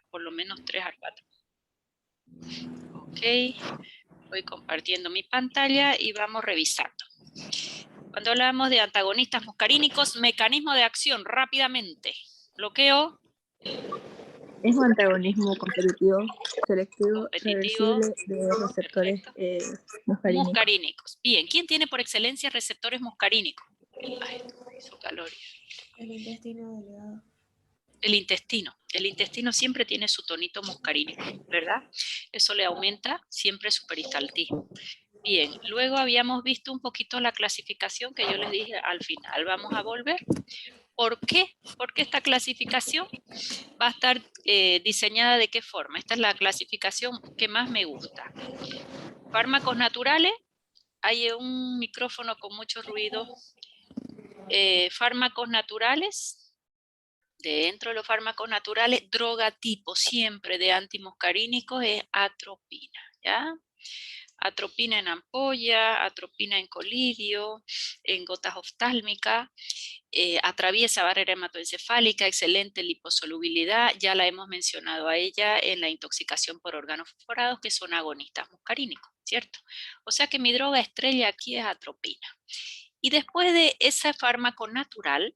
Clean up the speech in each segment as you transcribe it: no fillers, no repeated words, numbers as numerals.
por lo menos 3 al 4. Ok, voy compartiendo mi pantalla y vamos revisando. Cuando hablamos de antagonistas muscarínicos, mecanismo de acción, rápidamente. Bloqueo. Es un antagonismo competitivo, selectivo, Competitivo. reversible de receptores muscarínicos. Muscarínicos. Bien, ¿quién tiene por excelencia receptores muscarínicos? Ay, hizo calor. El intestino delgado. El intestino siempre tiene su tonito muscarínico, ¿verdad? Eso le aumenta siempre su peristaltismo. Bien, luego habíamos visto un poquito la clasificación que yo les dije al final. Vamos a volver. ¿Por qué? Porque esta clasificación va a estar diseñada de qué forma. Esta es la clasificación que más me gusta. Fármacos naturales. Hay un micrófono con mucho ruido. Fármacos naturales. Dentro de los fármacos naturales, droga tipo siempre de antimuscarínicos es atropina, ¿ya? Atropina en ampolla, atropina en colirio, en gotas oftálmicas, atraviesa barrera hematoencefálica, excelente liposolubilidad, ya la hemos mencionado a ella en la intoxicación por órganos fosforados, que son agonistas muscarínicos, ¿cierto? O sea que mi droga estrella aquí es atropina. Y después de ese fármaco natural,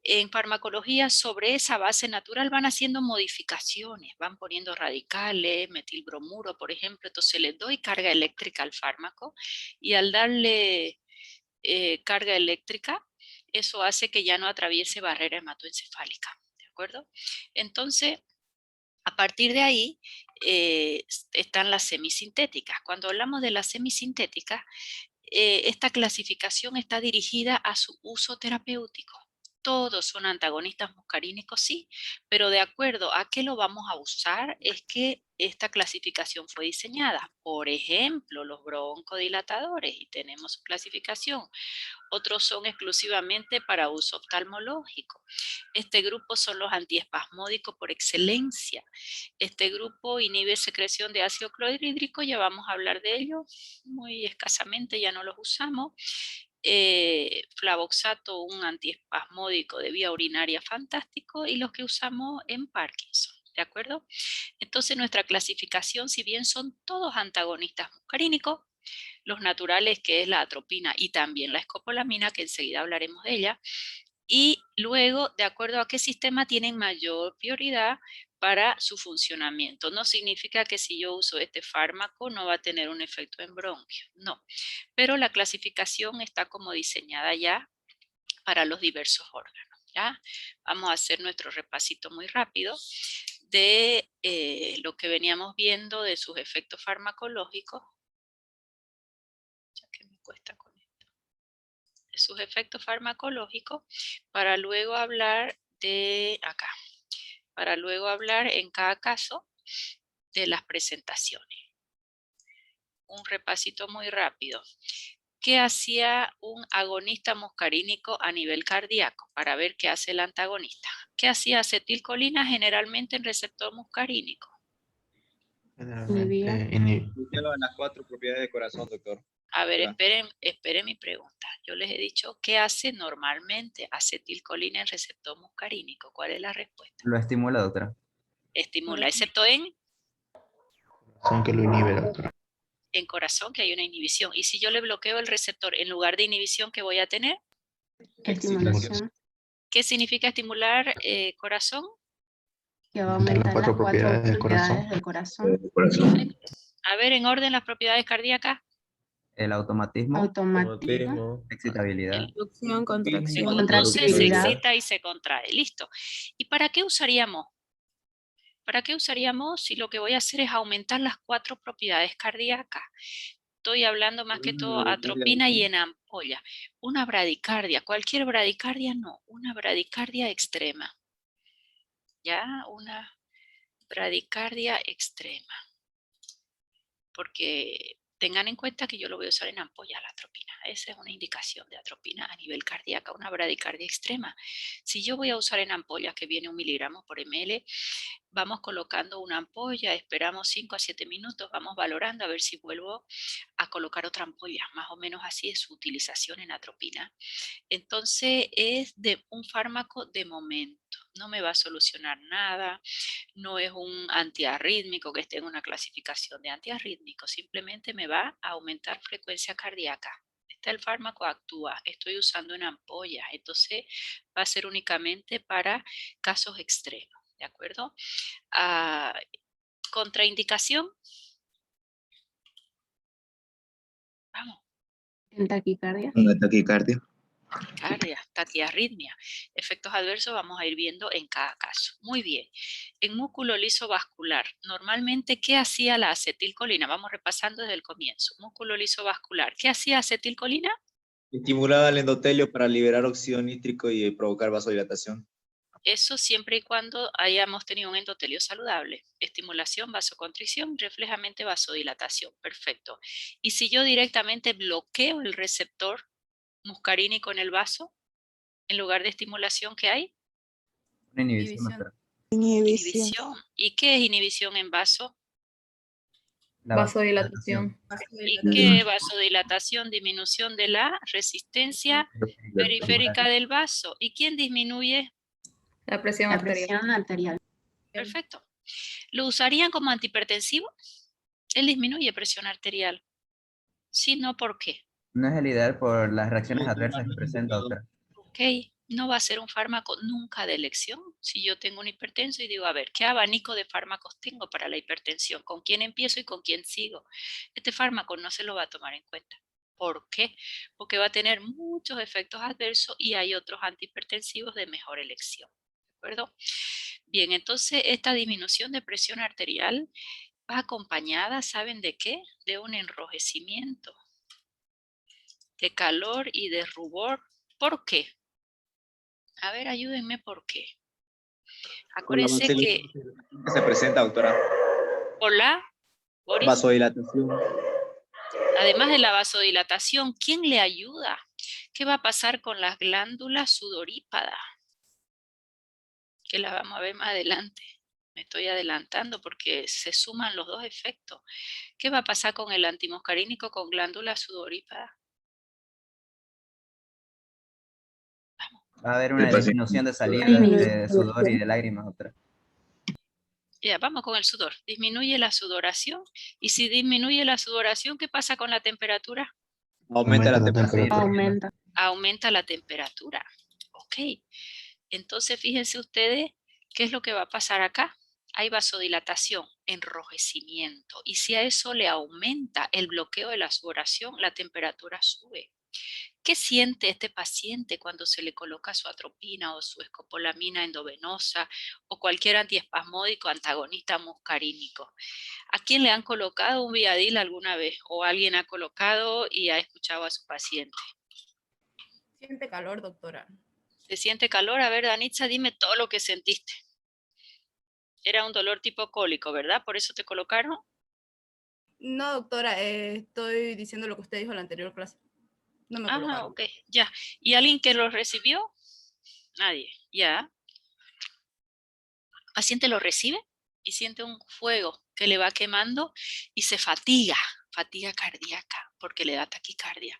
en farmacología sobre esa base natural van haciendo modificaciones, van poniendo radicales, metilbromuro, por ejemplo, entonces le doy carga eléctrica al fármaco y al darle carga eléctrica, eso hace que ya no atraviese barrera hematoencefálica, ¿de acuerdo? Entonces, a partir de ahí están las semisintéticas. Cuando hablamos de las semisintéticas, esta clasificación está dirigida a su uso terapéutico. Todos son antagonistas muscarínicos, sí, pero de acuerdo a qué lo vamos a usar es que esta clasificación fue diseñada. Por ejemplo, los broncodilatadores, y tenemos su clasificación. Otros son exclusivamente para uso oftalmológico. Este grupo son los antiespasmódicos por excelencia. Este grupo inhibe secreción de ácido clorhídrico, ya vamos a hablar de ello muy escasamente, ya no los usamos. Flavoxato, un antiespasmódico de vía urinaria fantástico, y los que usamos en Parkinson, ¿de acuerdo? Entonces nuestra clasificación, si bien son todos antagonistas muscarínicos, los naturales, que es la atropina y también la escopolamina, que enseguida hablaremos de ella, y luego, de acuerdo a qué sistema tienen mayor prioridad para su funcionamiento. No significa que si yo uso este fármaco no va a tener un efecto en bronquio, no. Pero la clasificación está como diseñada ya para los diversos órganos, ¿ya? Vamos a hacer nuestro repasito muy rápido de lo que veníamos viendo de sus efectos farmacológicos. Ya que me cuesta con esto. De sus efectos farmacológicos, para luego hablar de acá, para luego hablar en cada caso de las presentaciones. Un repasito muy rápido. ¿Qué hacía un agonista muscarínico a nivel cardíaco? Para ver qué hace el antagonista. ¿Qué hacía acetilcolina generalmente en receptor muscarínico? Generalmente Inhibió las 4 propiedades del corazón, doctor. A ver, esperen mi pregunta. Yo les he dicho, ¿qué hace normalmente acetilcolina en receptor muscarínico? ¿Cuál es la respuesta? lo estimula, doctora. Estimula, excepto en Son que lo inhibe, doctora. corazón, que hay una inhibición. Y si yo le bloqueo el receptor, en lugar de inhibición, ¿qué voy a tener? Estimulación. ¿Qué significa estimular corazón? Que va a aumentar las 4 propiedades del corazón. A ver, en orden, las propiedades cardíacas. El automatismo, Automatismo. excitabilidad. Inducción, Se contracción. conduce, se excita y se contrae. Listo. ¿Y para qué usaríamos? ¿Para qué usaríamos si lo que voy a hacer es aumentar las 4 propiedades cardíacas? Estoy hablando más que todo atropina y en ampolla. Una bradicardia, cualquier bradicardia no, una bradicardia extrema. ¿Ya? Una bradicardia extrema. Porque tengan en cuenta que yo lo voy a usar en ampolla, la atropina. Esa es una indicación de atropina a nivel cardíaco, una bradicardia extrema. Si yo voy a usar en ampolla, que viene 1 miligramo por ml, vamos colocando una ampolla, esperamos 5 a 7 minutos, vamos valorando a ver si vuelvo a colocar otra ampolla. Más o menos así es su utilización en atropina. Entonces es de un fármaco de momento. No me va a solucionar nada, no es un antiarrítmico que esté en una clasificación de antiarrítmico, simplemente me va a aumentar frecuencia cardíaca. El fármaco actúa, estoy usando una ampolla, entonces va a ser únicamente para casos extremos, ¿de acuerdo? Contraindicación. Vamos. En taquicardia. Una taquicardia. Taquiarritmia. Efectos adversos vamos a ir viendo en cada caso. Muy bien. En músculo liso vascular, normalmente, ¿qué hacía la acetilcolina? Vamos repasando desde el comienzo. Músculo liso vascular, ¿qué hacía acetilcolina? Estimulaba el endotelio para liberar óxido nítrico y provocar vasodilatación. Eso siempre y cuando hayamos tenido un endotelio saludable. Estimulación, vasoconstricción, reflejamente vasodilatación. Perfecto. Y si yo directamente bloqueo el receptor muscarínico en el vaso, en lugar de estimulación, ¿qué hay? Una inhibición, doctora. Inhibición. ¿Y qué es inhibición en vaso? La Vasodilatación. ¿Y qué vasodilatación? Disminución de la resistencia periférica del vaso. ¿Y quién disminuye? La presión arterial. Perfecto. ¿Lo usarían como antihipertensivo? Él disminuye presión arterial. Sí, no, ¿por qué? No es el ideal por las reacciones adversas que presenta, doctora. Ok, no va a ser un fármaco nunca de elección. Si yo tengo un hipertenso y digo, a ver, ¿qué abanico de fármacos tengo para la hipertensión? ¿Con quién empiezo y con quién sigo? Este fármaco no se lo va a tomar en cuenta. ¿Por qué? Porque va a tener muchos efectos adversos y hay otros antihipertensivos de mejor elección. ¿De acuerdo? Bien, entonces esta disminución de presión arterial va acompañada, ¿saben de qué? De un enrojecimiento, de calor y de rubor. ¿Por qué? A ver, ayúdenme, ¿por qué? Acuérdense que se presenta, doctora. por la Vasodilatación. además de la vasodilatación, ¿quién le ayuda? ¿Qué va a pasar con las glándulas sudorípadas? Que las vamos a ver más adelante. Me estoy adelantando porque se suman los dos efectos. ¿Qué va a pasar con el antimuscarínico con glándulas sudorípadas? Va a haber una disminución de salida de sudor y de lágrimas, doctora. Ya, vamos con el sudor. Disminuye la sudoración. Y si disminuye la sudoración, ¿qué pasa con la temperatura? Aumenta la temperatura. Aumenta la temperatura. Ok. Entonces, fíjense ustedes qué es lo que va a pasar acá. Hay vasodilatación, enrojecimiento. Y si a eso le aumenta el bloqueo de la sudoración, la temperatura sube. ¿Qué siente este paciente cuando se le coloca su atropina o su escopolamina endovenosa o cualquier antiespasmódico antagonista muscarínico? ¿A quién le han colocado un Viadil alguna vez? ¿O alguien ha colocado y ha escuchado a su paciente? Siente calor, doctora. ¿Se siente calor? A ver, Danitza, dime todo lo que sentiste. Era un dolor tipo cólico, ¿verdad? ¿Por eso te colocaron? No, doctora, estoy diciendo lo que usted dijo en la anterior clase. No me colocaron. Ok, ya. ¿Y alguien que lo recibió? Nadie, ya. El paciente lo recibe y siente un fuego que le va quemando y se fatiga cardíaca, porque le da taquicardia.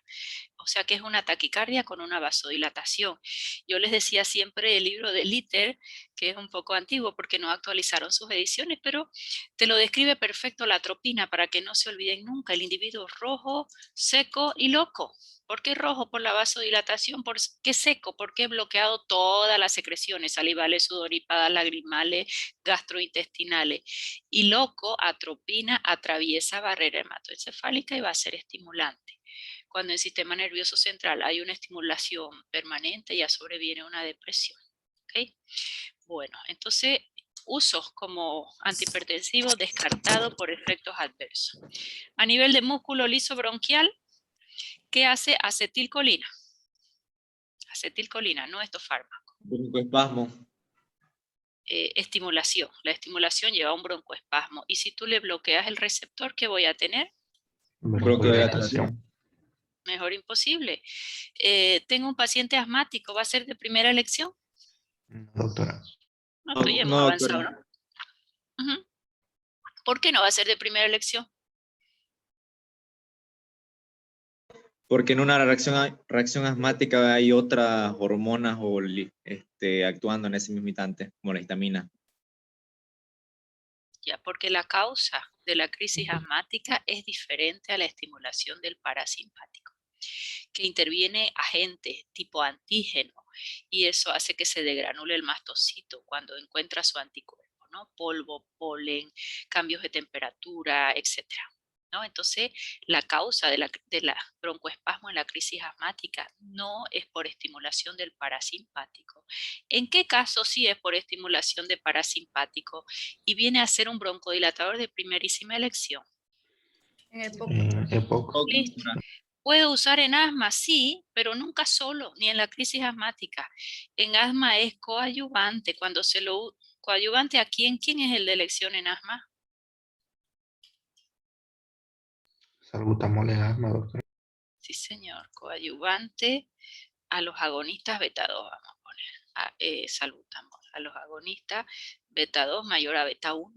O sea que es una taquicardia con una vasodilatación. Yo les decía siempre el libro de Litter, que es un poco antiguo porque no actualizaron sus ediciones, pero te lo describe perfecto la atropina para que no se olviden nunca. El individuo rojo, seco y loco. ¿Por qué rojo? Por la vasodilatación. ¿Por qué seco? Porque he bloqueado todas las secreciones salivales, sudorípadas, lagrimales, gastrointestinales. Y loco, atropina, atraviesa barrera hematoencefálica y va a ser estimulante. Cuando en el sistema nervioso central hay una estimulación permanente, ya sobreviene una depresión. ¿Okay? Bueno, entonces usos como antihipertensivo descartado por efectos adversos. A nivel de músculo liso bronquial, ¿qué hace acetilcolina? Acetilcolina, no estos fármacos. Broncoespasmo. Estimulación. La estimulación lleva a un broncoespasmo. Y si tú le bloqueas el receptor, ¿qué voy a tener? Broncoespasmo. Mejor imposible. Tengo un paciente asmático, ¿va a ser de primera elección? No, doctora. No, estoy avanzado, ¿no? ¿Por qué no va a ser de primera elección? Porque en una reacción asmática hay otras hormonas actuando en ese mismo instante, como la histamina. Ya, porque la causa de la crisis asmática es diferente a la estimulación del parasimpático, que interviene agentes tipo antígeno, y eso hace que se degranule el mastocito cuando encuentra su anticuerpo, ¿no? Polvo, polen, cambios de temperatura, etcétera, ¿no? Entonces, la causa de la broncoespasmo en la crisis asmática no es por estimulación del parasimpático. ¿En qué caso sí es por estimulación de parasimpático y viene a ser un broncodilatador de primerísima elección? En EPOC. EPOC. Listo. ¿Puedo usar en asma? Sí, pero nunca solo, ni en la crisis asmática. En asma es coadyuvante. Cuando se lo coadyuvante, ¿a quién? ¿Quién es el de elección en asma? Salbutamol en asma, doctor. Sí, señor. Coadyuvante a los agonistas beta 2, vamos a poner. Salbutamol. A los agonistas beta 2 mayor a beta 1.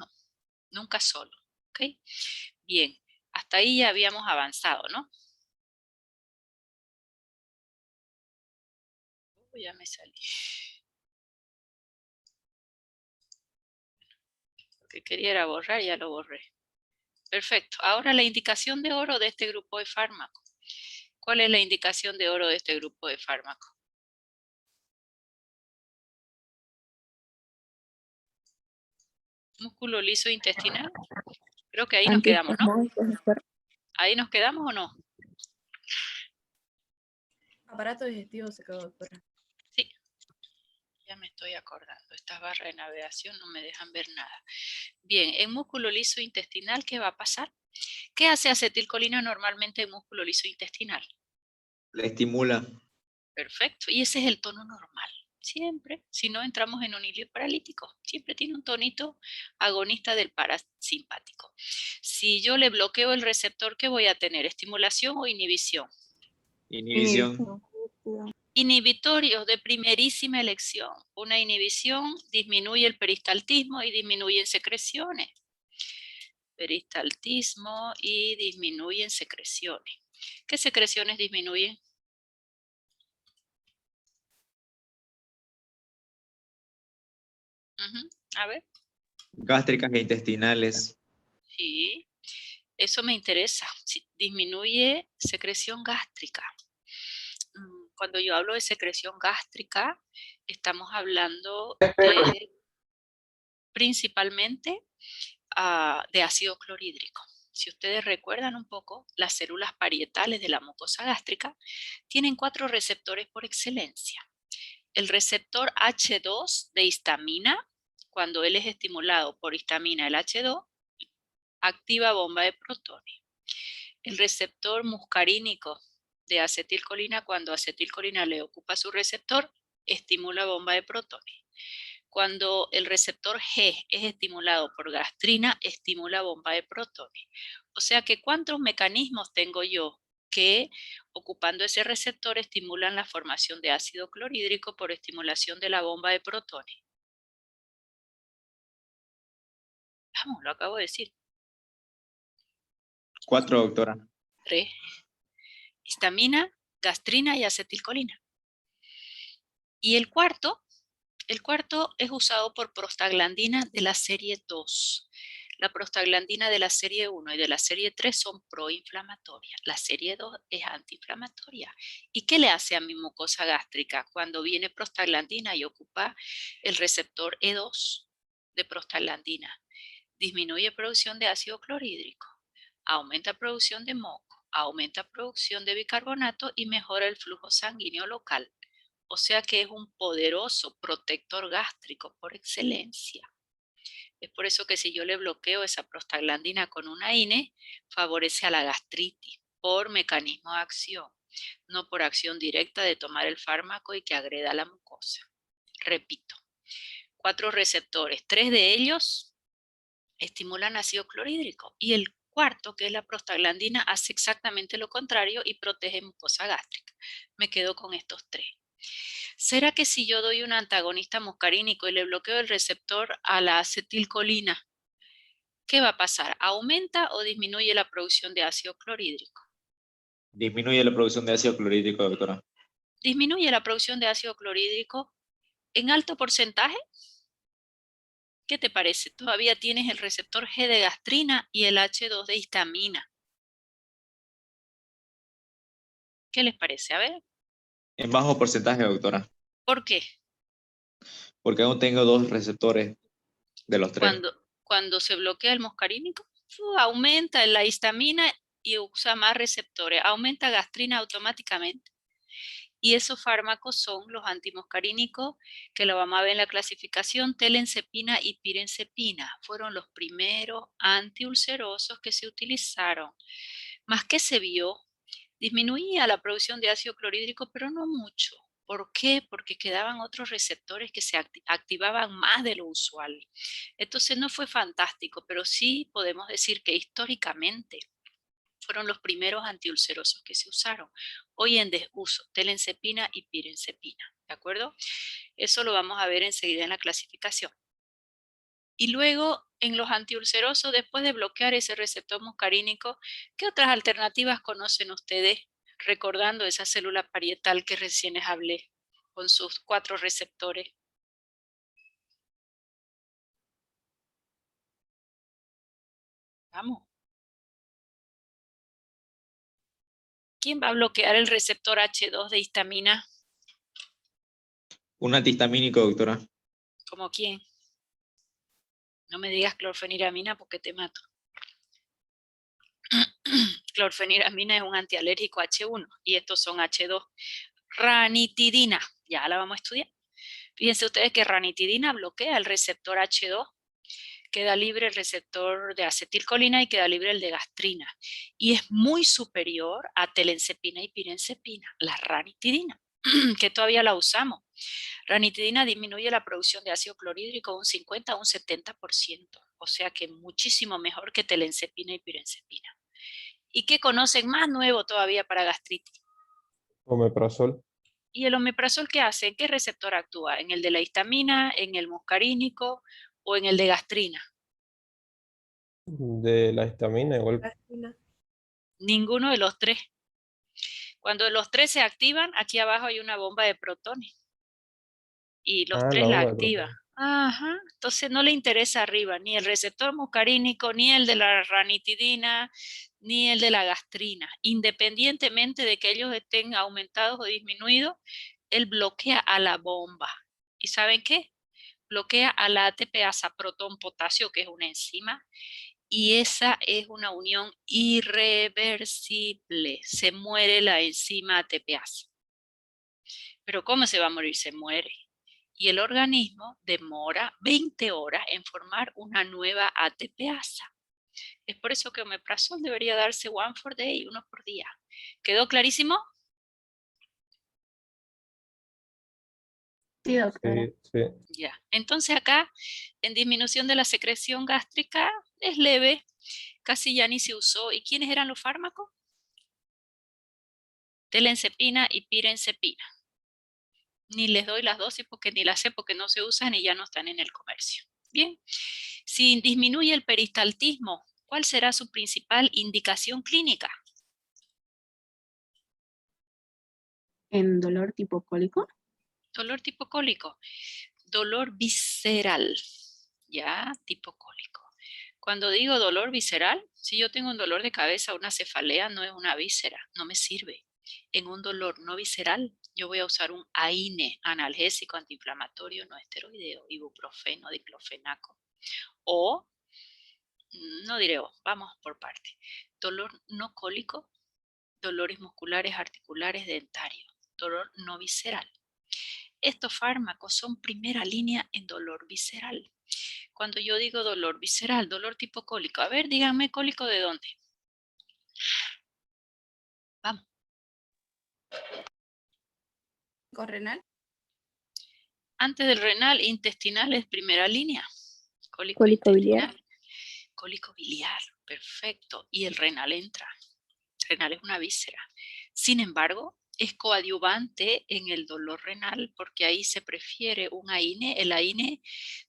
Nunca solo. ¿Ok? Bien. Hasta ahí ya habíamos avanzado, ¿no? Ya me salí. Lo que quería era borrar, ya lo borré. Perfecto. Ahora la indicación de oro de este grupo de fármacos. ¿Cuál es la indicación de oro de este grupo de fármacos? Músculo liso intestinal. Creo que ahí nos quedamos, ¿no? ¿Ahí nos quedamos o no? Aparato digestivo se quedó, doctora. Sí. Ya me estoy acordando. Estas barras de navegación no me dejan ver nada. Bien, en músculo liso intestinal, ¿qué va a pasar? ¿Qué hace acetilcolina normalmente en músculo liso intestinal? La estimula. Perfecto. Y ese es el tono normal. Siempre, si no entramos en un hilo paralítico, siempre tiene un tonito agonista del parasimpático. Si yo le bloqueo el receptor, ¿qué voy a tener? ¿Estimulación o inhibición? Inhibición. Inhibitorios de primerísima elección. Una inhibición disminuye el peristaltismo y disminuye secreciones. Peristaltismo y disminuyen secreciones. ¿Qué secreciones disminuyen? A ver. Gástricas e intestinales. Sí, eso me interesa. Sí, disminuye secreción gástrica. Cuando yo hablo de secreción gástrica, estamos hablando principalmente de ácido clorhídrico. Si ustedes recuerdan un poco, las células parietales de la mucosa gástrica tienen 4 receptores por excelencia. El receptor H2 de histamina, cuando él es estimulado por histamina, el H2, activa bomba de protones. El receptor muscarínico de acetilcolina, cuando acetilcolina le ocupa su receptor, estimula bomba de protones. Cuando el receptor G es estimulado por gastrina, estimula bomba de protones. O sea que ¿cuántos mecanismos tengo yo que, ocupando ese receptor, estimulan la formación de ácido clorhídrico por estimulación de la bomba de protones? Vamos, lo acabo de decir. 4, doctora. 3. Histamina, gastrina y acetilcolina. Y el cuarto es usado por prostaglandina de la serie 2. La prostaglandina de la serie 1 y de la serie 3 son proinflamatorias. La serie 2 es antiinflamatoria. ¿Y qué le hace a mi mucosa gástrica cuando viene prostaglandina y ocupa el receptor E2 de prostaglandina? Disminuye producción de ácido clorhídrico, aumenta producción de moco, aumenta producción de bicarbonato y mejora el flujo sanguíneo local. O sea que es un poderoso protector gástrico por excelencia. Es por eso que si yo le bloqueo esa prostaglandina con una INE, favorece a la gastritis por mecanismo de acción, no por acción directa de tomar el fármaco y que agreda a la mucosa. Repito, 4 receptores, 3 de ellos estimulan ácido clorhídrico y el cuarto, que es la prostaglandina, hace exactamente lo contrario y protege mucosa gástrica. Me quedo con estos 3. ¿Será que si yo doy un antagonista muscarínico y le bloqueo el receptor a la acetilcolina, qué va a pasar? ¿Aumenta o disminuye la producción de ácido clorhídrico? Disminuye la producción de ácido clorhídrico, doctora. Disminuye la producción de ácido clorhídrico en alto porcentaje. ¿Qué te parece? Todavía tienes el receptor G de gastrina y el H2 de histamina. ¿Qué les parece? A ver. En bajo porcentaje, doctora. ¿Por qué? Porque aún tengo 2 receptores de los 3. Cuando se bloquea el muscarínico, aumenta la histamina y usa más receptores. Aumenta gastrina automáticamente. Y esos fármacos son los antimuscarínicos, que lo vamos a ver en la clasificación, telencepina y pirenzepina. Fueron los primeros antiulcerosos que se utilizaron. Más que se vio, disminuía la producción de ácido clorhídrico, pero no mucho. ¿Por qué? Porque quedaban otros receptores que se activaban más de lo usual. Entonces no fue fantástico, pero sí podemos decir que históricamente fueron los primeros antiulcerosos que se usaron. Hoy en desuso, telencepina y pirenzepina, ¿de acuerdo? Eso lo vamos a ver enseguida en la clasificación. Y luego, en los antiulcerosos, después de bloquear ese receptor muscarínico, ¿qué otras alternativas conocen ustedes? Recordando esa célula parietal que recién les hablé, con sus 4 receptores. Vamos. ¿Quién va a bloquear el receptor H2 de histamina? Un antihistamínico, doctora. ¿Cómo quién? No me digas clorfeniramina porque te mato. Clorfeniramina es un antialérgico H1 y estos son H2. Ranitidina, ya la vamos a estudiar. Fíjense ustedes que ranitidina bloquea el receptor H2, queda libre el receptor de acetilcolina y queda libre el de gastrina. Y es muy superior a telencepina y pirenzepina, la ranitidina, que todavía la usamos. Ranitidina disminuye la producción de ácido clorhídrico un 50 a un 70%, o sea que muchísimo mejor que telencepina y pirenzepina. ¿Y qué conocen más nuevo todavía para gastritis? Omeprazol. ¿Y el omeprazol qué hace? ¿En qué receptor actúa? ¿En el de la histamina, en el muscarínico o en el de gastrina? De la histamina igual. Gastrina. Ninguno de los 3. Cuando los 3 se activan, aquí abajo hay una bomba de protones. Y los 3 la la bomba de activan. protones. Ajá. Entonces no le interesa arriba ni el receptor muscarínico, ni el de la ranitidina, ni el de la gastrina. Independientemente de que ellos estén aumentados o disminuidos, él bloquea a la bomba. ¿Y saben qué? Bloquea a la ATPasa protón-potasio, que es una enzima, y esa es una unión irreversible. Se muere la enzima ATPasa. Pero ¿cómo se va a morir? Se muere. Y el organismo demora 20 horas en formar una nueva ATPasa. Es por eso que omeprazol debería darse 1 for day, 1 por día. ¿Quedó clarísimo? Sí, doctora. Sí. Ya. Entonces acá, en disminución de la secreción gástrica, es leve, casi ya ni se usó. ¿Y quiénes eran los fármacos? Telencepina y pirenzepina. Ni les doy las dosis porque ni las sé porque no se usan y ya no están en el comercio. Bien, si disminuye el peristaltismo, ¿cuál será su principal indicación clínica? ¿En dolor tipo cólico? Dolor tipo cólico. Dolor visceral, ya, tipo cólico. Cuando digo dolor visceral, si yo tengo un dolor de cabeza, una cefalea, no es una víscera, no me sirve. En un dolor no visceral, yo voy a usar un AINE, analgésico antiinflamatorio no esteroideo, ibuprofeno, diclofenaco. O, no diré vamos por parte. Dolor no cólico, dolores musculares, articulares, dentarios. Dolor no visceral. Estos fármacos son primera línea en dolor visceral. Cuando yo digo dolor visceral, dolor tipo cólico, a ver, díganme, ¿cólico de dónde? Vamos. ¿Renal? Antes del renal, intestinal es primera línea. Cólico biliar. Cólico biliar, perfecto. Y el renal entra. Renal es una víscera. Sin embargo, es coadyuvante en el dolor renal porque ahí se prefiere un AINE. El AINE,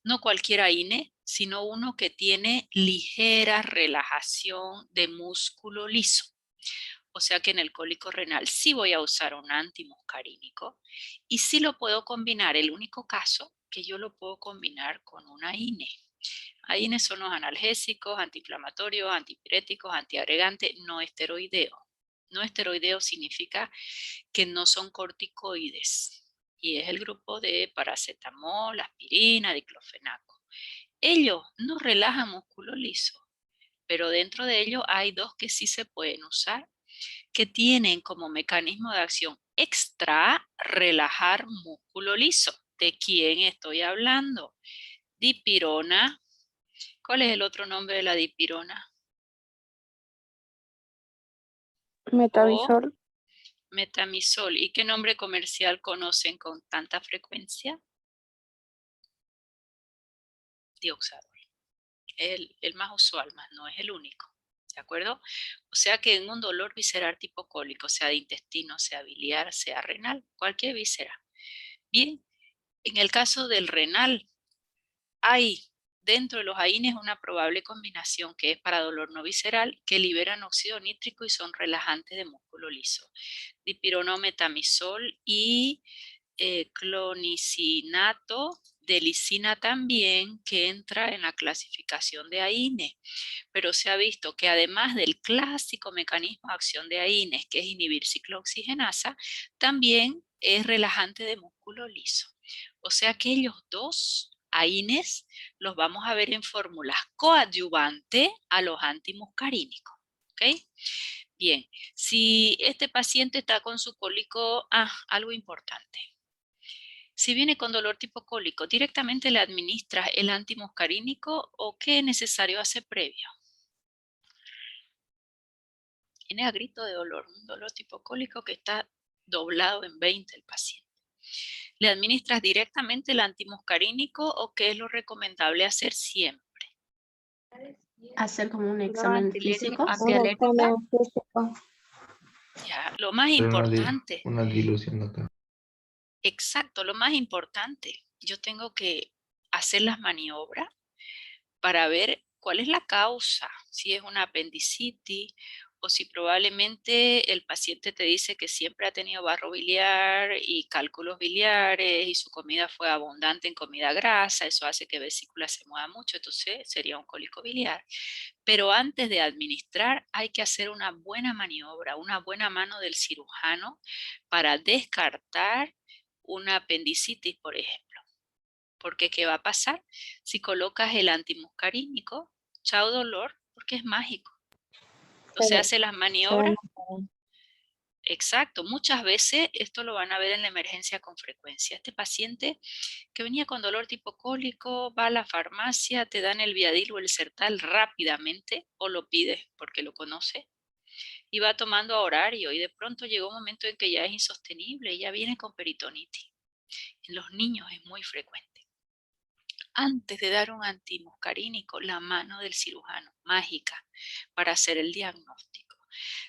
no cualquier AINE, sino uno que tiene ligera relajación de músculo liso. O sea que en el cólico renal sí voy a usar un antimuscarínico y sí lo puedo combinar. El único caso que yo lo puedo combinar con una AINE. AINE son los analgésicos, antiinflamatorios, antipiréticos, antiagregantes, no esteroideos. No esteroideo significa que no son corticoides y es el grupo de paracetamol, aspirina, diclofenaco. Ellos no relajan músculo liso, pero dentro de ellos hay dos que sí se pueden usar, que tienen como mecanismo de acción extra relajar músculo liso. ¿De quién estoy hablando? Dipirona. ¿Cuál es el otro nombre de la dipirona? Metamisol. Metamisol. ¿Y qué nombre comercial conocen con tanta frecuencia? Dioxadol. El más usual, más no es el único. ¿De acuerdo? O sea que en un dolor visceral tipo cólico, sea de intestino, sea biliar, sea renal, cualquier víscera. Bien, en el caso del renal, hay dentro de los AINES una probable combinación que es para dolor no visceral, que liberan óxido nítrico y son relajantes de músculo liso. Dipironometamisol y clonicinato de lisina también, que entra en la clasificación de AINE. Pero se ha visto que además del clásico mecanismo de acción de AINES, que es inhibir ciclooxigenasa, también es relajante de músculo liso. O sea que ellos dos AINES los vamos a ver en fórmulas coadyuvantes a los antimuscarínicos. ¿Ok? Bien, si este paciente está con su cólico, algo importante. Si viene con dolor tipo cólico, ¿directamente le administras el antimuscarínico o qué es necesario hacer previo? Tiene a grito de dolor, un dolor tipo cólico que está doblado en 20 el paciente. ¿Le administras directamente el antimuscarínico o qué es lo recomendable hacer siempre? Hacer como un examen físico. Ya, lo más Pero importante. una dilución, doctor. Exacto, lo más importante. Yo tengo que hacer las maniobras para ver cuál es la causa, si es una apendicitis o si probablemente el paciente te dice que siempre ha tenido barro biliar y cálculos biliares y su comida fue abundante en comida grasa, eso hace que vesícula se mueva mucho, entonces sería un cólico biliar. Pero antes de administrar hay que hacer una buena maniobra, una buena mano del cirujano para descartar una apendicitis, por ejemplo. Porque ¿qué va a pasar? Si colocas el antimuscarínico, chao dolor, porque es mágico. Entonces hace las maniobras. Exacto, muchas veces esto lo van a ver en la emergencia con frecuencia. Este paciente que venía con dolor tipo cólico, va a la farmacia, te dan el Viadil o el Sertal rápidamente o lo pides porque lo conoce y va tomando a horario y de pronto llegó un momento en que ya es insostenible y ya viene con peritonitis. En los niños es muy frecuente. Antes de dar un antimuscarínico, la mano del cirujano, mágica, para hacer el diagnóstico.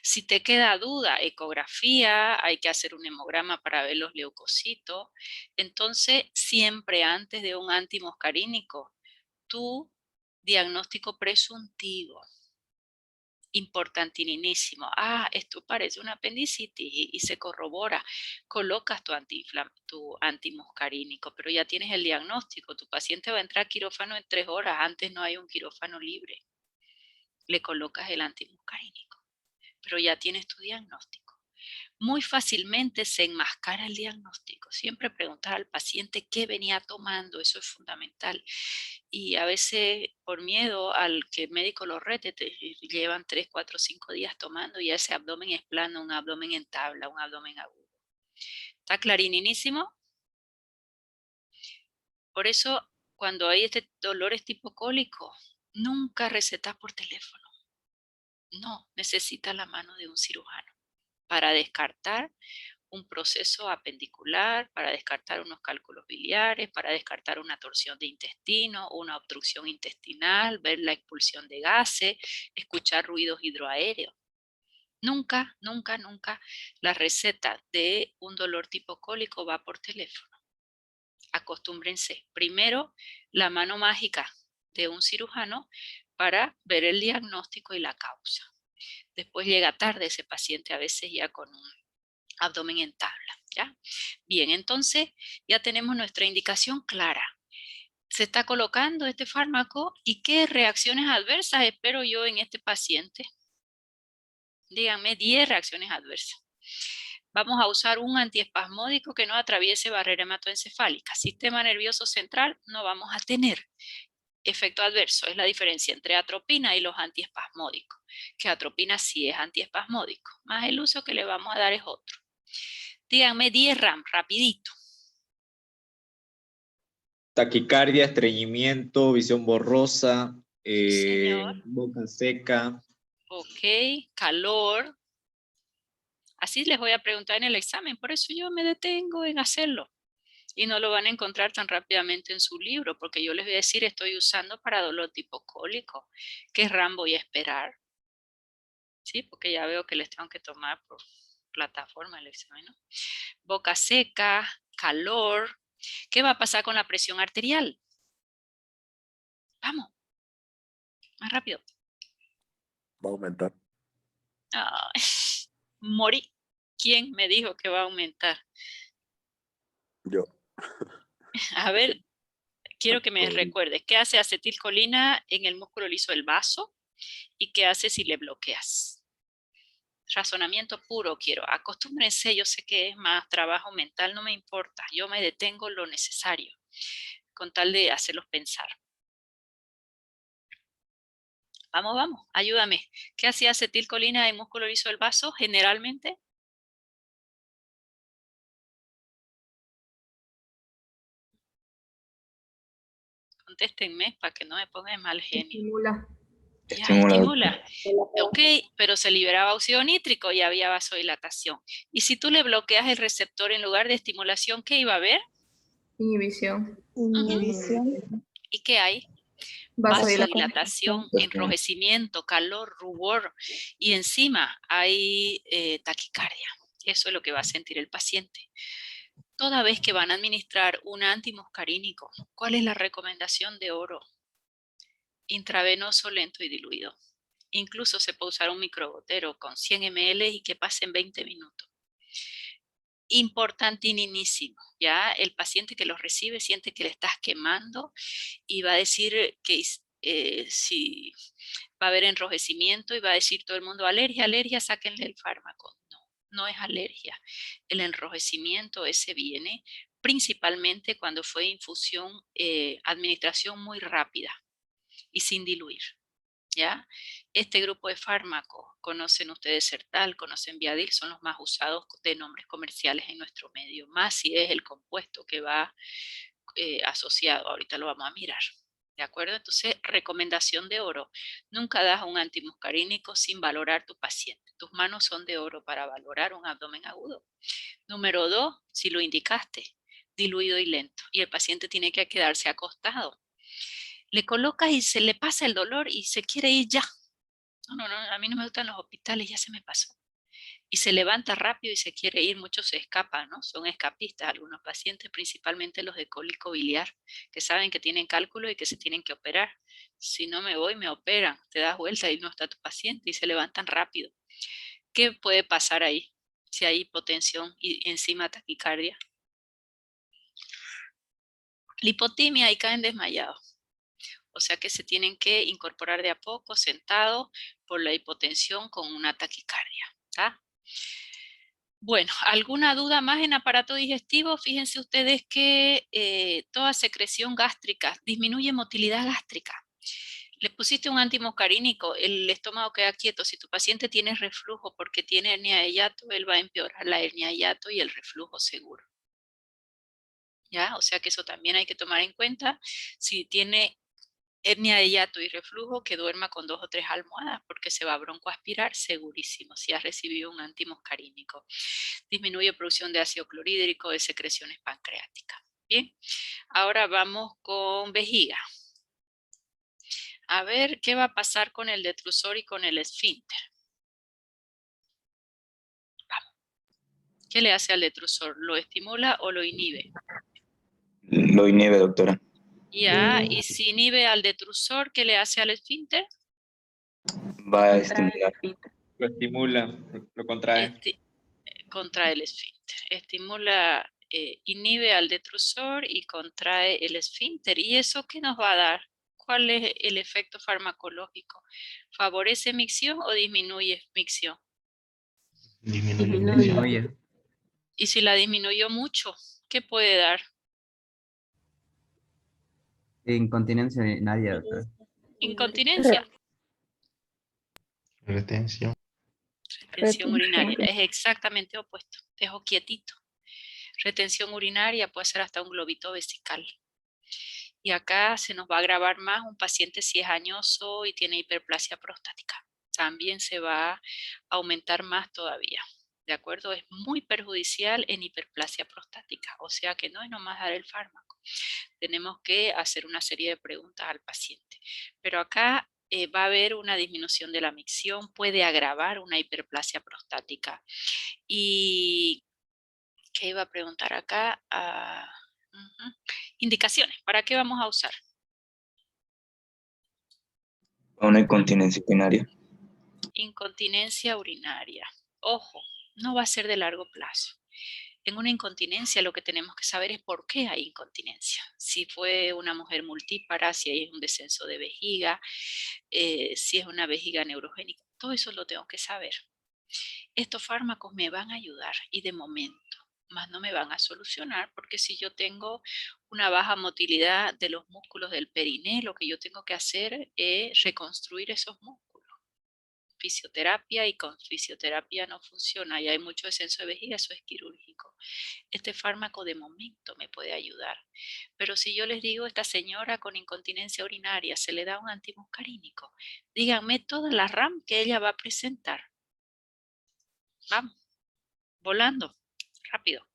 Si te queda duda, ecografía, hay que hacer un hemograma para ver los leucocitos. Entonces, siempre antes de un antimuscarínico, tu diagnóstico presuntivo. Importantísimo. Esto parece una apendicitis y se corrobora. Colocas tu antimuscarínico, pero ya tienes el diagnóstico. Tu paciente va a entrar a quirófano en 3 horas. Antes no hay un quirófano libre. Le colocas el antimuscarínico, pero ya tienes tu diagnóstico. Muy fácilmente se enmascara el diagnóstico. Siempre preguntar al paciente qué venía tomando, eso es fundamental. Y a veces por miedo al que el médico lo rete, te llevan 3, 4, 5 días tomando y ese abdomen es plano, un abdomen en tabla, un abdomen agudo. ¿Está clarinísimo? Por eso, cuando hay este dolores tipo cólico, nunca recetas por teléfono. No, necesita la mano de un cirujano para descartar un proceso apendicular, para descartar unos cálculos biliares, para descartar una torsión de intestino, una obstrucción intestinal, ver la expulsión de gases, escuchar ruidos hidroaéreos. Nunca, nunca, nunca la receta de un dolor tipo cólico va por teléfono. Acostúmbrense. Primero, la mano mágica de un cirujano para ver el diagnóstico y la causa. Después llega tarde ese paciente, a veces ya con un abdomen en tabla, ¿ya? Bien, entonces ya tenemos nuestra indicación clara. Se está colocando este fármaco y qué reacciones adversas espero yo en este paciente. Díganme 10 reacciones adversas. Vamos a usar un antiespasmódico que no atraviese barrera hematoencefálica. Sistema nervioso central no vamos a tener efecto adverso. Es la diferencia entre atropina y los antiespasmódicos. Que atropina sí es antiespasmódico, más el uso que le vamos a dar es otro. Díganme 10 RAM, rapidito. Taquicardia, estreñimiento, visión borrosa, Señor. boca seca. Ok, calor. Así les voy a preguntar en el examen, por eso yo me detengo en hacerlo. Y no lo van a encontrar tan rápidamente en su libro, porque yo les voy a decir, estoy usando para dolor tipo cólico. ¿Qué RAM voy a esperar? Sí, porque ya veo que les tengo que tomar por plataforma el examen, ¿no? Boca seca, calor. ¿Qué va a pasar con la presión arterial? Vamos, más rápido. Va a aumentar. Ay, morí. ¿Quién me dijo que va a aumentar? Yo. A ver, quiero que me recuerdes. ¿Qué hace acetilcolina en el músculo liso del vaso? ¿Y qué hace si le bloqueas? Razonamiento puro quiero. Acostúmbrense, yo sé que es más trabajo mental, no me importa. Yo me detengo lo necesario, con tal de hacerlos pensar. Vamos, vamos, ayúdame. ¿Qué hacía acetilcolina en músculo liso del vaso generalmente? Contéstenme para que no me pongan mal genio. Estimula. Ya, estimula. Ok, pero se liberaba óxido nítrico y había vasodilatación. Y si tú le bloqueas el receptor en lugar de estimulación, ¿qué iba a haber? Inhibición. ¿Y qué hay? Vasodilatación, enrojecimiento, calor, rubor y encima hay taquicardia. Eso es lo que va a sentir el paciente. Toda vez que van a administrar un antimuscarínico, ¿cuál es la recomendación de oro? Intravenoso, lento y diluido. Incluso se puede usar un microgotero con 100 ml y que pasen 20 minutos. Importantísimo, ya el paciente que lo recibe siente que le estás quemando y va a decir que si va a haber enrojecimiento y va a decir todo el mundo alergia, alergia, sáquenle el fármaco. No, no es alergia. El enrojecimiento ese viene principalmente cuando fue infusión, administración muy rápida y sin diluir. ¿Ya? Este grupo de fármacos, conocen ustedes Sertal, conocen Viadil, son los más usados de nombres comerciales en nuestro medio, más si es el compuesto que va asociado, ahorita lo vamos a mirar, ¿de acuerdo? Entonces, recomendación de oro, nunca das un antimuscarínico sin valorar tu paciente, tus manos son de oro para valorar un abdomen agudo. Número 2, si lo indicaste, diluido y lento, y el paciente tiene que quedarse acostado. Le colocas y se le pasa el dolor y se quiere ir ya. No, a mí no me gustan los hospitales, ya se me pasó. Y se levanta rápido y se quiere ir, muchos se escapan, ¿no? Son escapistas algunos pacientes, principalmente los de cólico biliar, que saben que tienen cálculo y que se tienen que operar. Si no me voy, me operan, te das vuelta y no está tu paciente y se levantan rápido. ¿Qué puede pasar ahí? Si hay hipotensión y encima taquicardia. Lipotimia y caen desmayados. O sea que se tienen que incorporar de a poco, sentados, por la hipotensión con una taquicardia. ¿Tá? Bueno, ¿alguna duda más en aparato digestivo? Fíjense ustedes que toda secreción gástrica disminuye motilidad gástrica. Le pusiste un antimuscarínico, el estómago queda quieto. Si tu paciente tiene reflujo porque tiene hernia de hiato, él va a empeorar la hernia de hiato y el reflujo seguro. ¿Ya? O sea que eso también hay que tomar en cuenta. Si tiene hernia de hiato y reflujo, que duerma con 2 o 3 almohadas porque se va a broncoaspirar segurísimo si has recibido un antimuscarínico. Disminuye producción de ácido clorhídrico, de secreciones pancreáticas. Bien, ahora vamos con vejiga. A ver qué va a pasar con el detrusor y con el esfínter. Vamos. ¿Qué le hace al detrusor? ¿Lo estimula o lo inhibe? Lo inhibe, doctora. Ya, y si inhibe al detrusor, ¿qué le hace al esfínter? Va a estimular. Lo estimula, lo contrae. Contrae el esfínter. Estimula, inhibe al detrusor y contrae el esfínter. ¿Y eso qué nos va a dar? ¿Cuál es el efecto farmacológico? ¿Favorece micción o disminuye micción? Disminuye. Y si la disminuyó mucho, ¿qué puede dar? Incontinencia urinaria, doctora. Incontinencia. Retención. Retención urinaria. Es exactamente opuesto. Dejo quietito. Retención urinaria puede ser hasta un globito vesical. Y acá se nos va a agravar más un paciente si es añoso y tiene hiperplasia prostática. También se va a aumentar más todavía. ¿De acuerdo? Es muy perjudicial en hiperplasia prostática. O sea que no es nomás dar el fármaco. Tenemos que hacer una serie de preguntas al paciente. Pero acá va a haber una disminución de la micción, puede agravar una hiperplasia prostática. Y, ¿qué iba a preguntar acá? Indicaciones, ¿para qué vamos a usar? Una incontinencia urinaria. Incontinencia urinaria. Ojo, no va a ser de largo plazo. En una incontinencia lo que tenemos que saber es por qué hay incontinencia. Si fue una mujer multípara, si hay un descenso de vejiga, si es una vejiga neurogénica, todo eso lo tengo que saber. Estos fármacos me van a ayudar y de momento, más no me van a solucionar porque si yo tengo una baja motilidad de los músculos del periné, lo que yo tengo que hacer es reconstruir esos músculos. Fisioterapia y con fisioterapia no funciona y hay mucho descenso de vejiga, eso es quirúrgico. Este fármaco de momento me puede ayudar. Pero si yo les digo, esta señora con incontinencia urinaria se le da un antimuscarínico, díganme toda la RAM que ella va a presentar. Vamos, volando, rápido.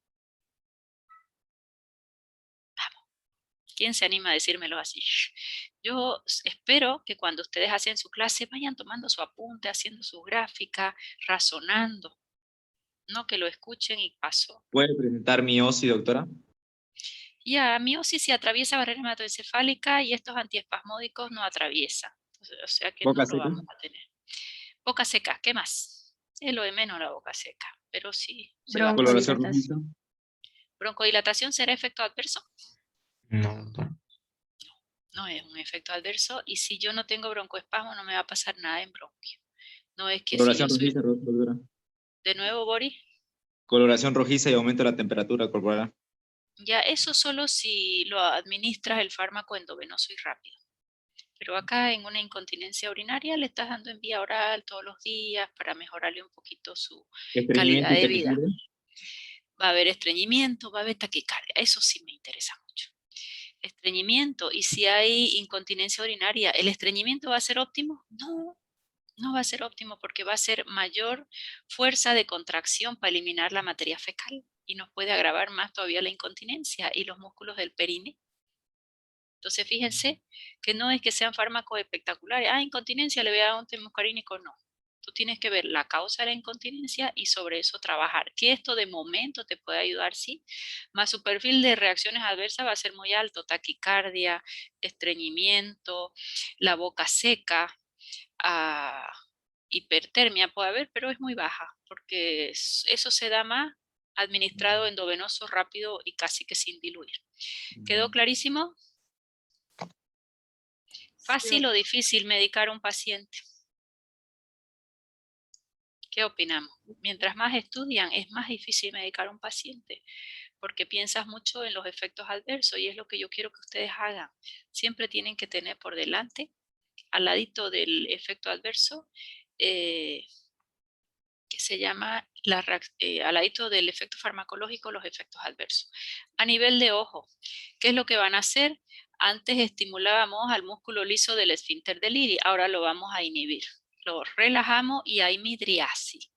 Vamos. ¿Quién se anima a decírmelo así? Yo espero que cuando ustedes hacen su clase vayan tomando su apunte, haciendo su gráfica, razonando. No que lo escuchen y pasó. ¿Puede presentar miosis, doctora? Ya, miosis sí atraviesa barrera hematoencefálica y estos antiespasmódicos no atraviesan. O sea que ¿Boca no lo seca? vamos a tener. Boca seca, ¿qué más? Es lo de menos la boca seca, pero sí. Se va a ¿Coloración rojiza? Broncodilatación será efecto adverso. No, doctor. No es un efecto adverso y si yo no tengo broncoespasmo no me va a pasar nada en bronquio. No es que si yo ¿Coloración soy... rojiza, doctora? De nuevo, Boris. Coloración rojiza y aumento de la temperatura corporal. Ya, eso solo si lo administras el fármaco endovenoso y rápido. Pero acá en una incontinencia urinaria le estás dando en vía oral todos los días para mejorarle un poquito su calidad ¿Estreñimiento y de vida. taquicardia? Va a haber estreñimiento, va a haber taquicardia. Eso sí me interesa mucho. Estreñimiento. ¿Y si hay incontinencia urinaria, el estreñimiento va a ser óptimo? No, no va a ser óptimo porque va a ser mayor fuerza de contracción para eliminar la materia fecal y nos puede agravar más todavía la incontinencia y los músculos del perine. Entonces, fíjense que no es que sean fármacos espectaculares. Incontinencia, le voy a dar un antimuscarínico, no. Tú tienes que ver la causa de la incontinencia y sobre eso trabajar. Que esto de momento te puede ayudar, sí. Más su perfil de reacciones adversas va a ser muy alto. Taquicardia, estreñimiento, la boca seca, hipertermia puede haber, pero es muy baja. Porque eso se da más administrado endovenoso rápido y casi que sin diluir. ¿Quedó clarísimo? ¿Fácil o difícil medicar a un paciente? ¿Qué opinamos? Mientras más estudian, es más difícil medicar a un paciente, porque piensas mucho en los efectos adversos y es lo que yo quiero que ustedes hagan. Siempre tienen que tener por delante, al ladito del efecto adverso, que se llama, al ladito del efecto farmacológico, los efectos adversos. A nivel de ojo, ¿qué es lo que van a hacer? Antes estimulábamos al músculo liso del esfínter del iris, ahora lo vamos a inhibir. Lo relajamos y hay midriasis.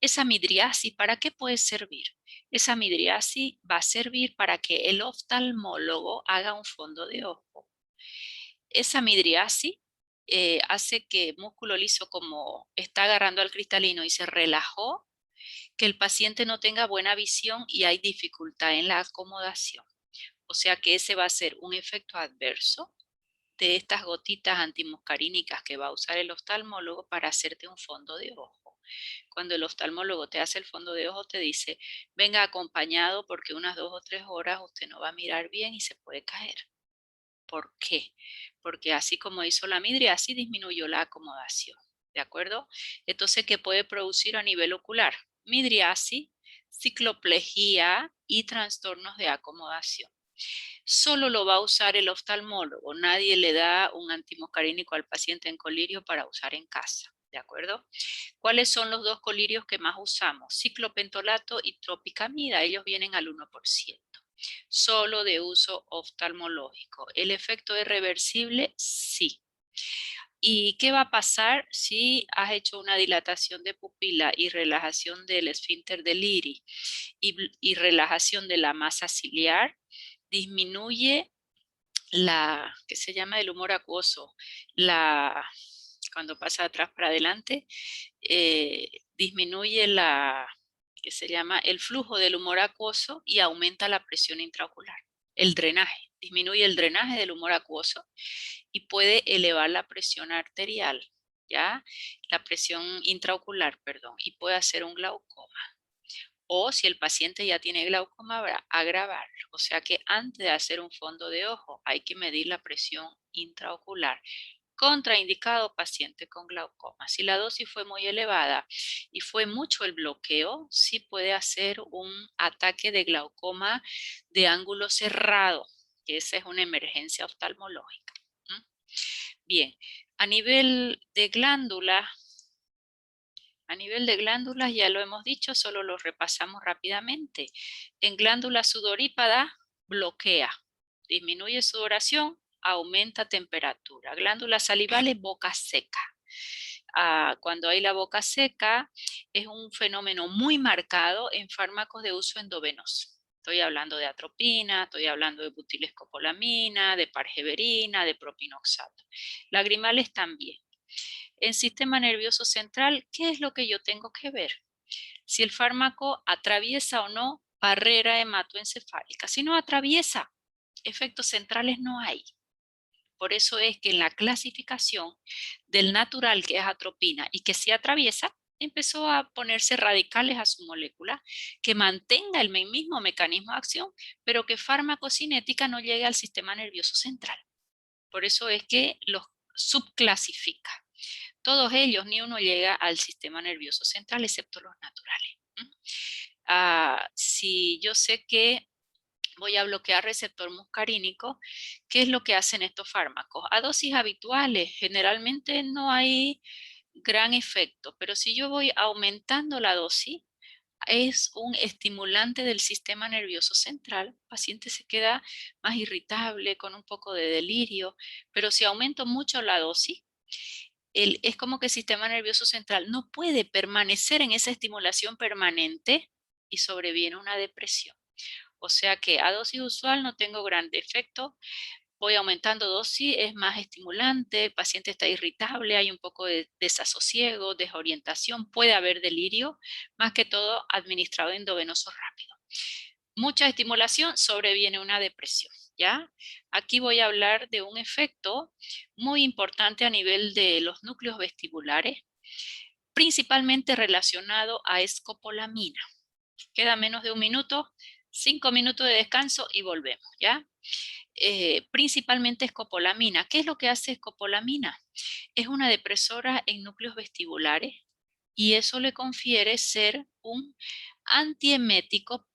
Esa midriasis, ¿para qué puede servir? Esa midriasis va a servir para que el oftalmólogo haga un fondo de ojo. Esa midriasis hace que el músculo liso, como está agarrando al cristalino y se relajó, que el paciente no tenga buena visión y hay dificultad en la acomodación. O sea que ese va a ser un efecto adverso de estas gotitas antimuscarínicas que va a usar el oftalmólogo para hacerte un fondo de ojo. cuando el oftalmólogo te hace el fondo de ojo, te dice, venga acompañado porque unas 2 o 3 horas usted no va a mirar bien y se puede caer. ¿Por qué? Porque así como hizo la midria, así disminuyó la acomodación. ¿De acuerdo? Entonces, ¿qué puede producir a nivel ocular? Midriasis, cicloplejía y trastornos de acomodación. Solo lo va a usar el oftalmólogo. Nadie le da un antimuscarínico al paciente en colirio para usar en casa. ¿De acuerdo? ¿Cuáles son los 2 colirios que más usamos? Ciclopentolato y tropicamida. Ellos vienen al 1%. Solo de uso oftalmológico. ¿El efecto es reversible? Sí. ¿Y qué va a pasar si has hecho una dilatación de pupila y relajación del esfínter del iris y relajación de la masa ciliar? Disminuye la, que se llama el humor acuoso, cuando pasa de atrás para adelante, disminuye que se llama el flujo del humor acuoso y aumenta la presión intraocular. El drenaje, disminuye el drenaje del humor acuoso y puede elevar la presión arterial, ¿ya? La presión intraocular, perdón, y puede hacer un glaucoma. O si el paciente ya tiene glaucoma, agravarlo. O sea que antes de hacer un fondo de ojo hay que medir la presión intraocular. Contraindicado paciente con glaucoma. Si la dosis fue muy elevada y fue mucho el bloqueo, sí puede hacer un ataque de glaucoma de ángulo cerrado, que esa es una emergencia oftalmológica. Bien, a nivel de glándulas ya lo hemos dicho, solo lo repasamos rápidamente. En glándula sudorípada bloquea, disminuye sudoración, aumenta temperatura. Glándulas salivales, boca seca. Cuando hay la boca seca es un fenómeno muy marcado en fármacos de uso endovenoso. Estoy hablando de atropina, estoy hablando de butilescopolamina, de pargeberina, de propinoxato. Lagrimales también. En sistema nervioso central, ¿qué es lo que yo tengo que ver? Si el fármaco atraviesa o no barrera hematoencefálica. Si no atraviesa, efectos centrales no hay. Por eso es que en la clasificación del natural, que es atropina, y que sí atraviesa, empezó a ponerse radicales a su molécula, que mantenga el mismo mecanismo de acción, pero que farmacocinética no llegue al sistema nervioso central. Por eso es que los subclasifica. Todos ellos, ni uno llega al sistema nervioso central, excepto los naturales. Si yo sé que voy a bloquear receptor muscarínico, ¿qué es lo que hacen estos fármacos? A dosis habituales, generalmente no hay gran efecto, pero si yo voy aumentando la dosis, es un estimulante del sistema nervioso central. El paciente se queda más irritable, con un poco de delirio, pero si aumento mucho la dosis, es como que el sistema nervioso central no puede permanecer en esa estimulación permanente y sobreviene una depresión. O sea que a dosis usual no tengo gran efecto, voy aumentando dosis, es más estimulante, el paciente está irritable, hay un poco de desasosiego, desorientación, puede haber delirio, más que todo administrado endovenoso rápido. Mucha estimulación, sobreviene una depresión, ¿ya? Aquí voy a hablar de un efecto muy importante a nivel de los núcleos vestibulares, principalmente relacionado a escopolamina. Queda menos de un minuto, 5 minutos de descanso y volvemos, ¿ya? Principalmente escopolamina. ¿Qué es lo que hace escopolamina? Es una depresora en núcleos vestibulares y eso le confiere ser un antiemético